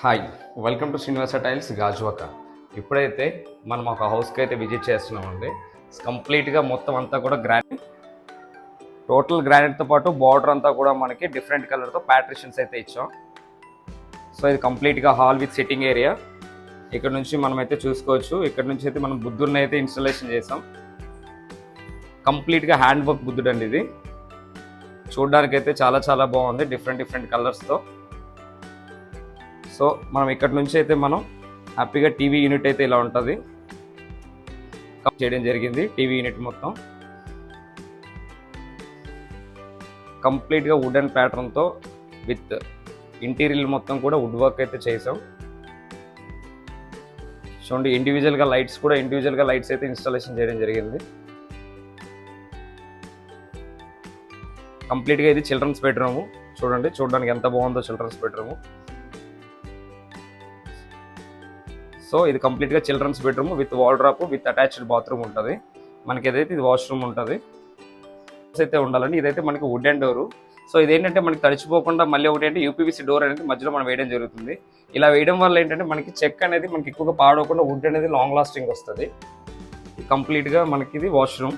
Hi, welcome to Srinivasa tiles Gajuwaka. ఇప్పుడైతే మనం ఒక హౌస్కి అయితే విజిట్ చేస్తున్నామండి. కంప్లీట్గా మొత్తం అంతా కూడా టోటల్ గ్రానైట్తో పాటు బార్డర్ అంతా కూడా మనకి డిఫరెంట్ కలర్తో ప్యాట్రిషన్స్ అయితే ఇచ్చాం. సో ఇది కంప్లీట్గా హాల్ విత్ సిట్టింగ్ ఏరియా. ఇక్కడ నుంచి మనం అయితే చూసుకోవచ్చు. ఇక్కడ నుంచి అయితే మనం బుద్ధుడిని అయితే ఇన్స్టాలేషన్ చేసాం. కంప్లీట్గా హ్యాండ్ వర్క్ బుద్ధుడు అండి. ఇది చూడడానికి అయితే చాలా చాలా బాగుంది, డిఫరెంట్ కలర్స్తో. సో మనం ఇక్కడ నుంచి అయితే మనం హ్యాపీగా టీవీ యూనిట్ అయితే ఇలా ఉంటుంది చేయడం జరిగింది. టీవీ యూనిట్ మొత్తం కంప్లీట్గా వుడెన్ ప్యాటర్న్తో విత్ ఇంటీరియర్ మొత్తం కూడా వుడ్ వర్క్ అయితే చేసాం. చూడండి, ఇండివిజువల్గా లైట్స్ అయితే ఇన్స్టాలేషన్ చేయడం జరిగింది. కంప్లీట్గా ఇది చిల్డ్రన్స్ బెడ్రూము. చూడడానికి ఎంత బాగుందో చిల్డ్రన్స్ బెడ్రూము. సో ఇది కంప్లీట్గా children's bedroom with wardrobe with attached bathroom ఉంటుంది. మనకి ఏదైతే ఇది వాష్రూమ్ ఉంటుంది అయితే ఉండాలండి. ఇదైతే మనకి వుడెన్ డోరు. సో ఇదేంటంటే మనకి తడిచిపోకుండా మళ్ళీ ఒకటి అంటే యూపీవీసీ డోర్ అనేది మధ్యలో మనం వేయడం జరుగుతుంది. ఇలా వేయడం వల్ల ఏంటంటే మనకి చెక్ అనేది మనకి ఎక్కువగా పాడవకుండా వుడ్ అనేది లాంగ్ లాస్టింగ్ వస్తుంది. కంప్లీట్గా మనకి ఇది వాష్రూమ్.